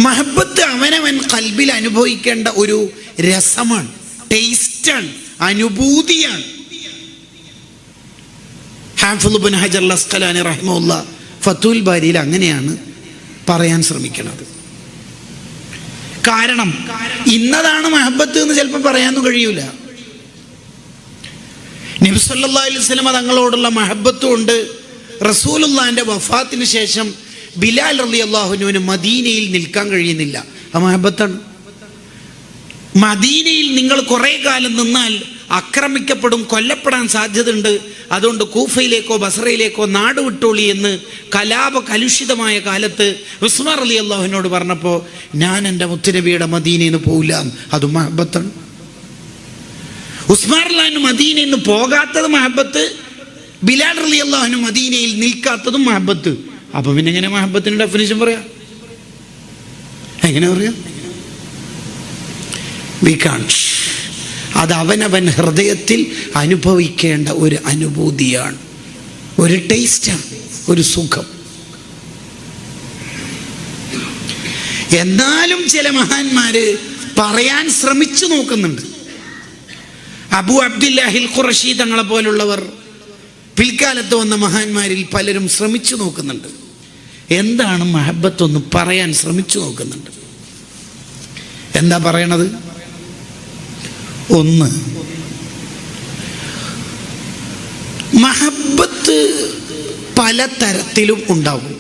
മഹബത്ത് അവനവൻ ഖൽബിൽ അനുഭവിക്കേണ്ട ഒരു രസമാണ്, ടേസ്റ്റാണ്, അനുഭൂതിയാണ്. ഹാഫിദ് ഇബ്നു ഹജർ അൽ അസ്ഖലാനി റഹിമഹുല്ലാഹ് ഫത്തുൽ ബാരിയിൽ അങ്ങനെയാണ് പറയാൻ ശ്രമിക്കുന്നത്. കാരണം ഇന്നതാണ് മഹബത്ത് എന്ന് ചിലപ്പോൾ പറയാനൊന്നും കഴിയൂല. നബി സല്ലല്ലാഹു അലൈഹി വസല്ലം തങ്ങളോടുള്ള മഹബത്ത് കൊണ്ട് റസൂലുള്ളാഹിന്റെ വഫാത്തിന് ശേഷം ബിലാൽ റളിയല്ലാഹു അൻഹുവിന് മദീനയിൽ നിൽക്കാൻ കഴിയുന്നില്ല. ആ മഹബത്താണ്. മദീനയിൽ നിങ്ങൾ കുറെ കാലം നിന്നാൽ ആക്രമിക്കപ്പെടും, കൊല്ലപ്പെടാൻ സാധ്യതയുണ്ട്, അതുകൊണ്ട് കൂഫയിലേക്കോ ബസറയിലേക്കോ നാട് വിട്ടോളി എന്ന് കലുഷിതമായ കാലത്ത് ഉസ്മാൻ റളിയല്ലാഹു അൻഹുവിനോട് പറഞ്ഞപ്പോൾ ഞാൻ എൻ്റെ മുത്തുനബിയുടെ മദീനയിൽ നിന്ന് പോവില്ല, അത് മഹബത്താണ്. ഉസ്മാൻ റളിയല്ലാഹു അൻഹു മദീനയിൽ നിന്ന് പോകാത്തത് മഹബത്ത്, ബിലാൽ റളിയല്ലാഹു അൻഹു മദീനയിൽ നിൽക്കാത്തതും മഹബത്ത്. അപ്പൊ പിന്നെ എങ്ങനെ മഹബത്തിന് ഡെഫിനിഷൻ പറയാ? എങ്ങനെ പറയാ? We can't. അത് അവനവൻ ഹൃദയത്തിൽ അനുഭവിക്കേണ്ട ഒരു അനുഭൂതിയാണ്, ഒരു ടേസ്റ്റാണ്, ഒരു സുഖം. എന്നാലും ചില മഹാന്മാര് പറയാൻ ശ്രമിച്ചു നോക്കുന്നുണ്ട്. അബൂ അബ്ദുല്ലാഹിൽ ഖുറശി തങ്ങളെ പോലുള്ളവർ, പിൽക്കാലത്ത് വന്ന മഹാന്മാരിൽ പലരും ശ്രമിച്ചു നോക്കുന്നുണ്ട്. എന്താണ് മഹബത്ത് എന്ന് പറയാൻ ശ്രമിച്ചു നോക്കുന്നുണ്ട്. എന്താ പറയണത്? ഒന്ന്, മഹബത്ത് പലതരത്തിലും ഉണ്ടാവും,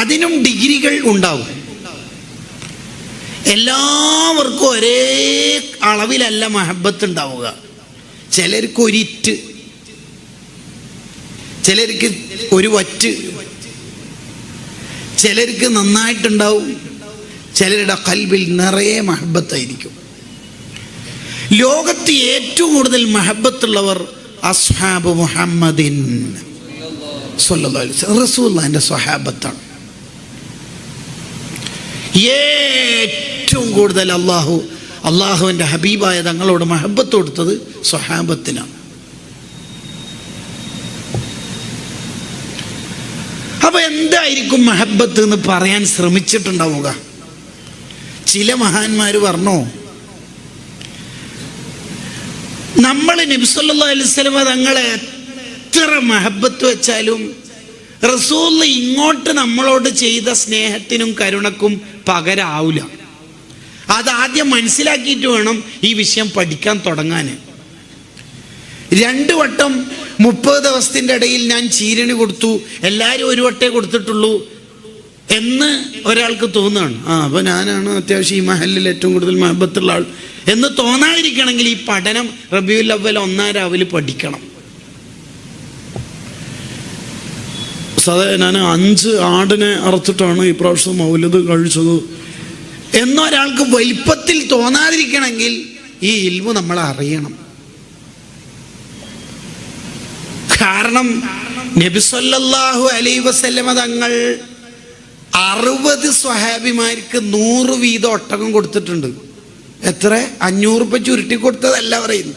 അതിനും ഡിഗ്രികൾ ഉണ്ടാവും. എല്ലാവർക്കും ഒരേ അളവിലല്ല മഹബത്ത് ഉണ്ടാവുക. ചിലർക്ക് ഒരിറ്റ്, ചിലർക്ക് ഒരു വറ്റ്, ചിലർക്ക് നന്നായിട്ടുണ്ടാവും, ചിലരുടെ ഖൽബിൽ നിറയെ മഹബത്തായിരിക്കും. ലോകത്ത് ഏറ്റവും കൂടുതൽ മഹബത്തുള്ളവർ അസ്ഹാബ് മുഹമ്മദിൻ സ്വല്ലല്ലാഹു അലൈഹി വസല്ലം, റസൂലുള്ളാഹിന്റെ സ്വഹാബത്താണ്. ഏറ്റവും കൂടുതൽ അള്ളാഹുവിൻ്റെ ഹബീബായ തങ്ങളോട് മഹബത്ത് കൊടുത്തത് സ്വഹാബത്തിനാണ്. അപ്പൊ എന്തായിരിക്കും മഹബത്ത് എന്ന് പറയാൻ ശ്രമിച്ചിട്ടുണ്ടാവുക? ചില മഹാന്മാര് പറഞ്ഞോ, നമ്മൾ നബി സല്ലല്ലാഹു അലൈഹി വസല്ലം തങ്ങളെ എത്ര മഹബത്ത് വെച്ചാലും റസൂൽ ഇങ്ങോട്ട് നമ്മളോട് ചെയ്ത സ്നേഹത്തിനും കരുണക്കും പകരാവില്ല. അതാദ്യം മനസ്സിലാക്കിയിട്ട് വേണം ഈ വിഷയം പഠിക്കാൻ തുടങ്ങാൻ. 2 വട്ടം 30 ദിവസത്തിൻ്റെ ഇടയിൽ ഞാൻ ചീരണി കൊടുത്തു, എല്ലാവരും ഒരു വട്ടേ കൊടുത്തിട്ടുള്ളൂ എന്ന് ഒരാൾക്ക് തോന്നുകയാണ്. അപ്പൊ ഞാനാണ് അത്യാവശ്യം ഈ മഹലിൽ ഏറ്റവും കൂടുതൽ മഹബത്തുള്ള ആൾ എന്ന് തോന്നാതിരിക്കണമെങ്കിൽ ഈ പഠനം റബീഉൽ അവ്വൽ 1-ാം രാവിലെ പഠിക്കണം. ഞാൻ 5 ആടിനെ അറുത്തിട്ടാണ് ഈ പ്രാവശ്യം മൗലിദ് കഴിച്ചത് എന്നൊരാൾക്ക് വലിപ്പത്തിൽ തോന്നാതിരിക്കണമെങ്കിൽ ഈ ഇൽമു നമ്മൾ അറിയണം. കാരണം നബി സല്ലല്ലാഹു അലൈഹി വസല്ലമ തങ്ങൾ 60 സ്വഹാബിമാർക്ക് 100 വീതം ഒട്ടകം കൊടുത്തിട്ടുണ്ട്. എത്ര? 500 രൂപ ചുരുട്ടി കൊടുത്തതല്ല പറയുന്നു.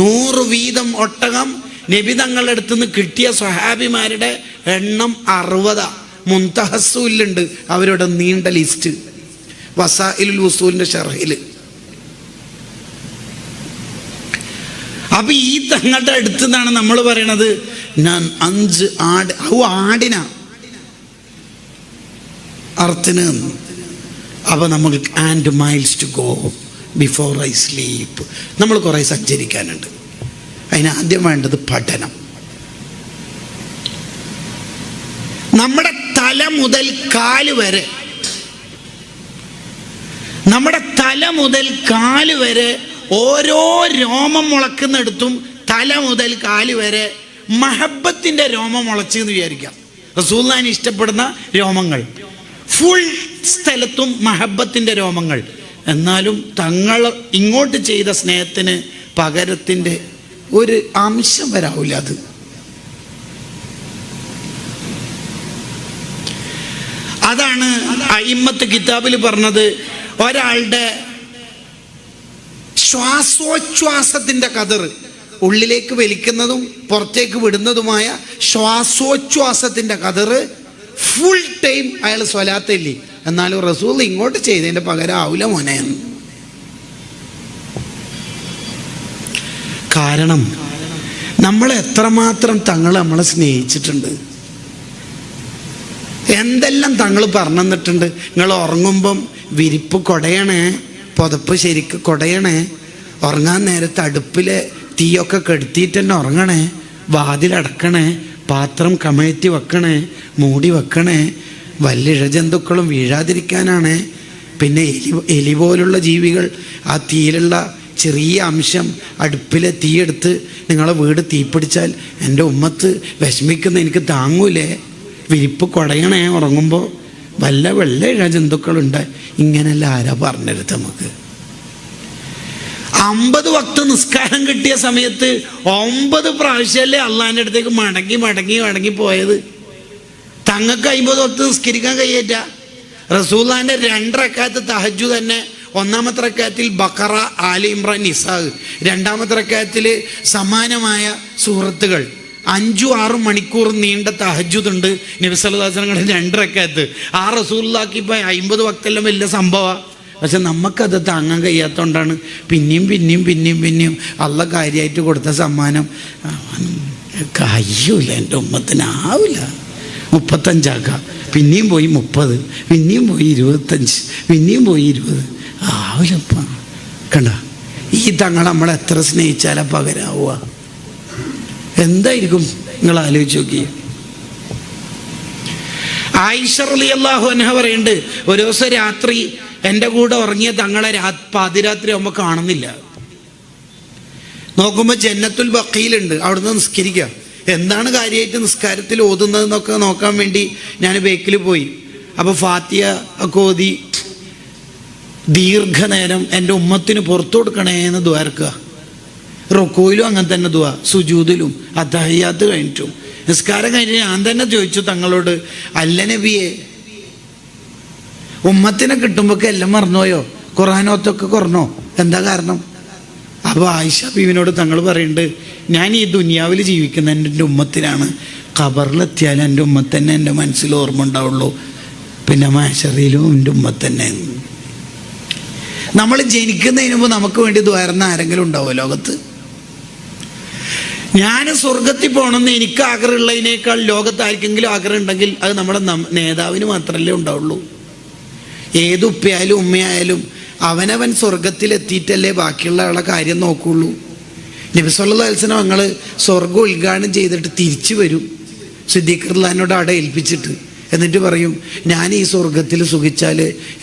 100 വീതം ഒട്ടകം നബി തങ്ങളുടെ അടുത്ത് നിന്ന് കിട്ടിയ സ്വഹാബിമാരുടെ എണ്ണം 60. മുൻതഹസ്സുലുണ്ട് അവരുടെ നീണ്ട ലിസ്റ്റ്, വസായിലുൽ ഉസൂലിന്റെ ഷർഹില്. അപ്പൊ ഈ തങ്ങളുടെ അടുത്ത് നിന്നാണ് നമ്മൾ പറയണത് ഞാൻ 5 ആടിനാ അർത്ഥന്. അപ്പൊ നമുക്ക് and miles to go before I sleep. നമ്മൾ കുറെ സഞ്ചരിക്കാനുണ്ട്. അതിനാദ്യം വേണ്ടത് പഠനം. നമ്മുടെ തല മുതൽ കാല് വരെ, നമ്മുടെ തല മുതൽ കാല് വരെ ഓരോ രോമം മുളക്കുന്നിടത്തും തല മുതൽ കാല് വരെ മഹബത്തിന്റെ രോമം മുളച്ചെന്ന് വിചാരിക്കാം. റസൂലുള്ളാഹിനെ ഇഷ്ടപ്പെടുന്ന രോമങ്ങൾ ഫുൾ സ്ഥലത്തും മഹബത്തിന്റെ രോമങ്ങൾ. എന്നാലും തങ്ങൾ ഇങ്ങോട്ട് ചെയ്ത സ്നേഹത്തിന് പകരത്തിന്റെ ഒരു അംശം വരാവില്ല. അത് അതാണ് അയിമ്മത്ത് കിതാബിൽ പറഞ്ഞത്. ഒരാളുടെ ശ്വാസോച്ഛ്വാസത്തിന്റെ കതർ, ഉള്ളിലേക്ക് വലിക്കുന്നതും പുറത്തേക്ക് വിടുന്നതുമായ ശ്വാസോച്ഛ്വാസത്തിന്റെ കതർ ഫുൾ ടൈം അയാൾ സ്വലാത്തില്ലേ, എന്നാലും റസൂൽ ഇങ്ങോട്ട് ചെയ്തതിൻ്റെ പകരം ആവില്ല മോനെ. കാരണം നമ്മൾ എത്രമാത്രം തങ്ങൾ നമ്മളെ സ്നേഹിച്ചിട്ടുണ്ട്, എന്തെല്ലാം തങ്ങൾ പറഞ്ഞു തന്നിട്ടുണ്ട്. നിങ്ങൾ ഉറങ്ങുമ്പം വിരിപ്പ് കൊടയണേ, പുതപ്പ് ശരിക്ക് കൊടയണേ, ഉറങ്ങാൻ നേരത്ത് അടുപ്പിലെ തീയൊക്കെ കെടുത്തിയിട്ട് തന്നെ ഉറങ്ങണേ, വാതിലടക്കണേ, പാത്രം കമഴ്ത്തി വെക്കണേ, മൂടി വെക്കണേ, വല്ല ഇഴജന്തുക്കളും വീഴാതിരിക്കാനാണ്. പിന്നെ എലി പോലുള്ള ജീവികൾ ആ തീയിലുള്ള ചെറിയ അംശം അടുപ്പിലെ തീയെടുത്ത് നിങ്ങളെ വീട് തീപിടിച്ചാൽ എൻ്റെ ഉമ്മത്ത് വിഷമിക്കുന്ന എനിക്ക് താങ്ങൂലേ, വിരിപ്പ് കുടയണേ ഉറങ്ങുമ്പോൾ, വല്ല വെള്ള ഇഴജന്തുക്കളുണ്ട്. ഇങ്ങനെല്ലാം ആരാ പറഞ്ഞെടുത്ത് നമുക്ക്? 50 വക്ത് നിസ്കാരം കിട്ടിയ സമയത്ത് 9 പ്രാവശ്യമല്ലേ അള്ളാഹിൻ്റെ അടുത്തേക്ക് മടങ്ങി മടങ്ങി മടങ്ങി പോയത്. തങ്ങൾക്ക് 50 വക്ത് നിസ്കരിക്കാൻ കഴിയേറ്റ. റസൂലുള്ളാഹിന്റെ 2 റക്അത്ത് തഹജ്ജുദ് തന്നെ, ഒന്നാമത്തെ റക്അത്തിൽ ബഖറ, ആലി ഇമ്രാൻ, നിസാ, രണ്ടാമത്തെ റക്അത്തിൽ സമാനമായ സൂറത്തുകൾ. 5-6 മണിക്കൂർ നീണ്ട തഹജ്ജുദ് ഉണ്ട് നബി സല്ലല്ലാഹു അലൈഹി വസല്ലം 2 റക്അത്ത്. ആ റസൂലുള്ളാഹിക്ക് ഇപ്പം 50 വക്തെല്ലാം വലിയ സംഭവമാണ്. പക്ഷെ നമുക്കത് താങ്ങാൻ കഴിയാത്തതുകൊണ്ടാണ് പിന്നെയും അള്ള കാര്യമായിട്ട് കൊടുത്ത സമ്മാനം കഴിയൂല, എൻ്റെ ഉമ്മത്തിനാവില്ല. 35 ആക്കാം, പിന്നെയും പോയി 30, പിന്നെയും പോയി 25, പിന്നെയും പോയി 20. ആവില്ലപ്പ. കണ്ട, ഈ തങ്ങൾ നമ്മളെ എത്ര സ്നേഹിച്ചാലാ പകരാവുക? എന്തായിരിക്കും നിങ്ങൾ ആലോചിച്ച് നോക്കി. ആയിഷ റളിയല്ലാഹു അൻഹ പറയുന്നുണ്ട്, ഒരു ദിവസം രാത്രി എൻ്റെ കൂടെ ഉറങ്ങിയ തങ്ങളെ പാതിരാത്രി ആകുമ്പോൾ കാണുന്നില്ല. നോക്കുമ്പോൾ ജന്നത്തുൽ ബഖീലുണ്ട്, അവിടുന്ന് നിസ്കരിക്കുക. എന്താണ് കാര്യമായിട്ട് നിസ്കാരത്തിൽ ഓതുന്നതെന്നൊക്കെ നോക്കാൻ വേണ്ടി ഞാൻ ബേക്കിൽ പോയി. അപ്പോൾ ഫാത്തിഹ ഒക്കെ ഓതി ദീർഘനേരം എൻ്റെ ഉമ്മത്തിന് പുറത്തു കൊടുക്കണേ എന്ന് ദ്വാരക്കുക. റുക്കൂയിലും അങ്ങനെ തന്നെ ദുആ, സുജൂദിലും, അത്തഹിയ്യാത്ത് കഴിഞ്ഞിട്ടും. നിസ്കാരം കഴിഞ്ഞ് ഞാൻ തന്നെ ചോദിച്ചു തങ്ങളോട്, അല്ല നബിയെ, ഉമ്മത്തിനെ കിട്ടുമ്പോൾ എല്ലാം മറന്നുപോയോ? ഖുർആനോത്തൊക്കെ കുറഞ്ഞോ? എന്താ കാരണം? അപ്പോൾ ആയിഷ ബീവിനോട് തങ്ങൾ പറയുന്നുണ്ട്, ഞാൻ ഈ ദുനിയാവിൽ ജീവിക്കുന്ന എൻ്റെ ഉമ്മത്തിനാണ്. ഖബറിലെത്തിയാലും എൻ്റെ ഉമ്മത്തന്നെ എൻ്റെ മനസ്സിൽ ഓർമ്മ ഉണ്ടാവുള്ളൂ, പിന്നെ മഹ്ശറിലും എൻ്റെ ഉമ്മത്തന്നെ. നമ്മൾ ജനിക്കുന്നതിന് മുമ്പ് നമുക്ക് വേണ്ടി ദ്വാരുന്ന ആരെങ്കിലും ഉണ്ടാവുമോ ലോകത്ത്? ഞാൻ സ്വർഗത്തിൽ പോകണമെന്ന് എനിക്ക് ആഗ്രഹമുള്ളതിനേക്കാൾ ലോകത്ത് ആർക്കെങ്കിലും ആഗ്രഹം ഉണ്ടെങ്കിൽ അത് നമ്മുടെ നേതാവിന് മാത്രമല്ലേ ഉണ്ടാവുള്ളൂ. ഏത് ഉപ്പയായാലും ഉമ്മയായാലും അവനവൻ സ്വർഗത്തിലെത്തിയിട്ടല്ലേ ബാക്കിയുള്ള ആളെ കാര്യം നോക്കുള്ളൂ. നബി സല്ലല്ലാഹു അലൈഹി വസല്ലം ഞങ്ങൾ സ്വർഗം ഉദ്ഘാടനം ചെയ്തിട്ട് തിരിച്ചു വരും, സിദ്ദീഖ് റളിയല്ലാഹു അവിടെ ഏൽപ്പിച്ചിട്ട്. എന്നിട്ട് പറയും, ഞാൻ ഈ സ്വർഗത്തിൽ സുഖിച്ചാൽ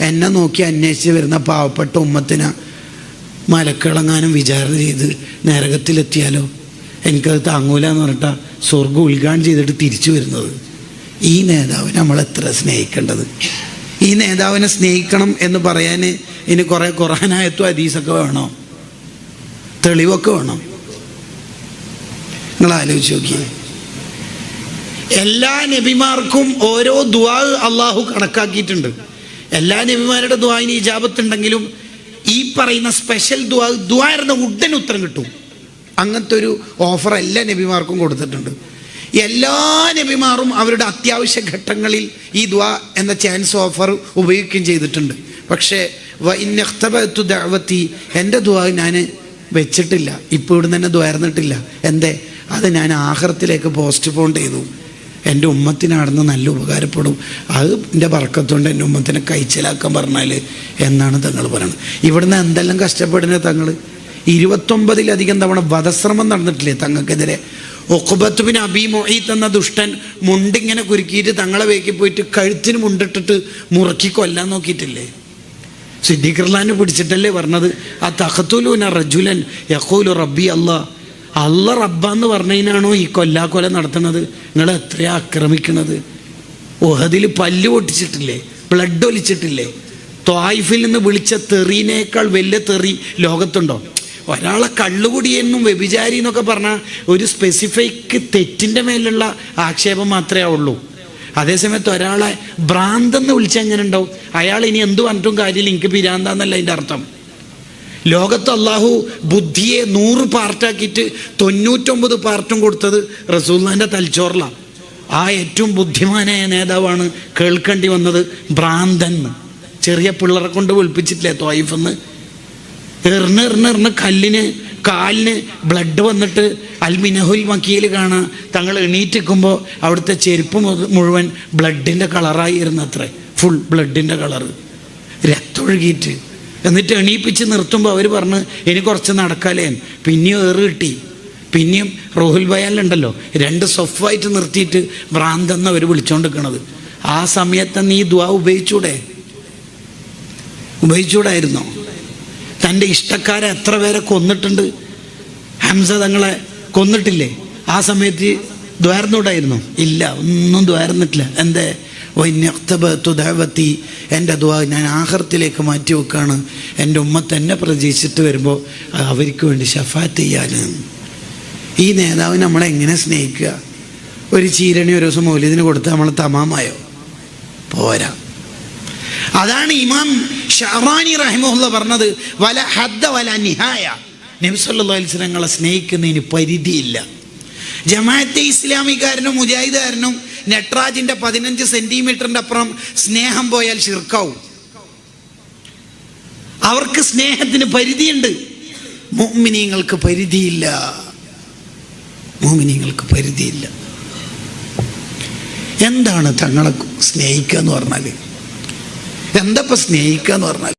എന്നെ നോക്കി അന്വേഷിച്ച് വരുന്ന പാവപ്പെട്ട ഉമ്മത്തിനെ മലക്കിളങ്ങാനും വിചാരണ ചെയ്ത് നരകത്തിലെത്തിയാലോ, എനിക്കത് താങ്ങൂല എന്ന് പറഞ്ഞിട്ടാ സ്വർഗം ഉദ്ഘാടനം ചെയ്തിട്ട് തിരിച്ചു വരുന്നത്. ഈ നേതാവിനെ നമ്മളെത്ര സ്നേഹിക്കേണ്ടത്? ഈ നേതാവിനെ സ്നേഹിക്കണം എന്ന് പറയാൻ ഇനി കുറേ ഖുർആനായത്തും ഹദീസൊക്കെ വേണോ? തെളിവൊക്കെ വേണം? നിങ്ങൾ ആലോചിച്ച് നോക്കിയേ. എല്ലാ നബിമാർക്കും ഓരോ ദുആ അള്ളാഹു കണക്കാക്കിയിട്ടുണ്ട്. എല്ലാ നബിമാരുടെ ദുആന് ഇജാബത്തുണ്ടെങ്കിലും ഈ പറയുന്ന സ്പെഷ്യൽ ദുആ ഇരുന്ന ഉടൻ ഉത്തരം കിട്ടും. അങ്ങനത്തെ ഒരു ഓഫർ എല്ലാ നബിമാർക്കും കൊടുത്തിട്ടുണ്ട്. എല്ലാ നബിമാരും അവരുടെ അത്യാവശ്യ ഘട്ടങ്ങളിൽ ഈ ദുആ എന്ന ചാൻസ് ഓഫർ ഉപയോഗിക്കുകയും ചെയ്തിട്ടുണ്ട്. പക്ഷേ എൻ്റെ ദുആ ഞാൻ വെച്ചിട്ടില്ല, ഇപ്പോൾ ഇവിടെ തന്നെ ദ്വാരുന്നിട്ടില്ല. എന്തേ? അത് ഞാൻ ആഖിറത്തിലേക്ക് പോസ്റ്റ്പോൺ ചെയ്തു. എൻ്റെ ഉമ്മത്തിനാടുന്ന് നല്ല ഉപകാരപ്പെടും, അത് എൻ്റെ ബർക്കത്തുകൊണ്ട് എൻ്റെ ഉമ്മത്തിനെ കഴിച്ചിലാക്കാൻ പറഞ്ഞാൽ എന്നാണ് തങ്ങൾ പറയുന്നത്. ഇവിടുന്ന് എന്തെല്ലാം കഷ്ടപ്പെടുന്ന തങ്ങൾ. 29-ലധികം തവണ വധശ്രമം നടന്നിട്ടില്ലേ തങ്ങൾക്കെതിരെ? ഉഖ്ബത്ത് ബിൻ അബീ മുഈത്ത് എന്ന ദുഷ്ടൻ മുണ്ടിങ്ങനെ കുരുക്കിയിട്ട് തങ്ങളെ വേക്കി പോയിട്ട് കഴുത്തിന് മുണ്ടിട്ടിട്ട് മുറുക്കി കൊല്ലാൻ നോക്കിയിട്ടില്ലേ? സിദ്ദീഖ് റളിയല്ലാഹു പിടിച്ചിട്ടല്ലേ പറഞ്ഞത്, ആ തഖ്തുലൂന റജുലൻ യഖൂലു റബ്ബി അല്ലാഹ്, അല്ല റബ്ബാന്ന് പറഞ്ഞതിനാണോ ഈ കൊല്ലാക്കൊല നടത്തുന്നത്? നിങ്ങൾ എത്രയാ ആക്രമിക്കണത്? ഉഹദിൽ പല്ല് പൊട്ടിച്ചിട്ടില്ലേ? ബ്ലഡ് ഒലിച്ചിട്ടില്ലേ? ത്വായിഫിൽ നിന്ന് വിളിച്ച തെറിനേക്കാൾ വലിയ തെറി ലോകത്തുണ്ടോ? ഒരാളെ കള്ളുകുടിയെന്നും വ്യഭിചാരി എന്നൊക്കെ പറഞ്ഞാൽ ഒരു സ്പെസിഫിക് തെറ്റിൻ്റെ മേലുള്ള ആക്ഷേപം മാത്രമേ ഉള്ളൂ. അതേസമയത്ത് ഒരാളെ ഭ്രാന്തെന്ന് വിളിച്ചാൽ എങ്ങനെ ഉണ്ടാവും? അയാൾ ഇനി എന്ത് പറഞ്ഞിട്ടും കാര്യമില്ല, എനിക്ക് പിരാന്താന്നല്ല അതിൻ്റെ അർത്ഥം. ലോകത്ത് അള്ളാഹു ബുദ്ധിയെ 100 പാർട്ടാക്കിയിട്ട് 99 പാർട്ടും കൊടുത്തത് റസൂലുള്ളാഹിന്റെ തലച്ചോറിലാണ്. ആ ഏറ്റവും ബുദ്ധിമാനായ നേതാവാണ് കേൾക്കേണ്ടി വന്നത് ഭ്രാന്തൻ. ചെറിയ പിള്ളേരെ കൊണ്ട് വിളിപ്പിച്ചിട്ടില്ലേ ത്വായിഫെന്ന്? എറിഞ്ഞ് കല്ലിന് കാലിന് ബ്ലഡ് വന്നിട്ട് അൽമിനഹുൽ മക്കീൽ കാണാം. തങ്ങൾ എണീറ്റിക്കുമ്പോൾ അവിടുത്തെ ചെരുപ്പ് മുഴുവൻ ബ്ലഡിൻ്റെ കളറായിരുന്നത്രേ. Full ബ്ലഡിൻ്റെ colour, രക്തമൊഴുകിയിട്ട്. എന്നിട്ട് എണീപ്പിച്ച് നിർത്തുമ്പോൾ അവർ പറഞ്ഞ് ഇനി കുറച്ച് നടക്കാലേ. പിന്നെയും കിട്ടി. പിന്നെയും റൂഹുൽ ബയാനിലുണ്ടല്ലോ 2 സൊഫായിട്ട് നിർത്തിയിട്ട് ഭ്രാന്തെന്ന് അവർ വിളിച്ചോണ്ടിരിക്കണത്. ആ സമയത്ത് നീ ദുആ ഉപയോഗിച്ചൂടായിരുന്നോ? തൻ്റെ ഇഷ്ടക്കാരെ എത്ര പേരെ കൊന്നിട്ടുണ്ട്. ഹംസ തങ്ങളെ കൊന്നിട്ടില്ലേ? ആ സമയത്ത് ദ്വാരന്നൂടായിരുന്നോ? ഇല്ല, ഒന്നും ദ്വാരന്നിട്ടില്ല. എന്തേ? എൻ്റെ ദുആ ഞാൻ ആഖിറത്തിലേക്ക് മാറ്റി വെക്കാണ്. എൻ്റെ ഉമ്മത്ത് എന്നെ പ്രതീക്ഷിച്ചിട്ട് വരുമ്പോൾ അവർക്ക് വേണ്ടി ശഫാഅത്ത് ചെയ്യാൻ. ഈ നേതാവ് നമ്മളെ എങ്ങനെ സ്നേഹിക്കുക? ഒരു ചീരണി ഒരു ദിവസം മൗലിദിന് കൊടുത്ത് നമ്മൾ തമാമായോ? പോരാ. അതാണ് ഇമാം ഷഅറാനി റഹിമഹുല്ലാ പറഞ്ഞത്, വല ഹദ്ദ വല നിഹായ. നബി സല്ലല്ലാഹു അലൈഹി വസല്ലം ഞങ്ങളെ സ്നേഹിക്കുന്നതിന് പരിധിയില്ല. ജമാഅത്തെ ഇസ്ലാമിക്കാരനും മുജാഹിദുകാരനും നട്രാജിന്റെ 15 സെന്റിമീറ്ററിന്റെ അപ്പുറം സ്നേഹം പോയാൽ ശിർക്കാവും. അവർക്ക് സ്നേഹത്തിന് പരിധിയുണ്ട്. മുഅ്മിനീങ്ങൾക്ക് പരിധിയില്ല. മുഅ്മിനീങ്ങൾക്ക് പരിധിയില്ല. എന്താണ് തങ്ങളെ സ്നേഹിക്കുക എന്ന് പറഞ്ഞാൽ? എന്താ സ്നേഹിക്കുക എന്ന് പറഞ്ഞാൽ?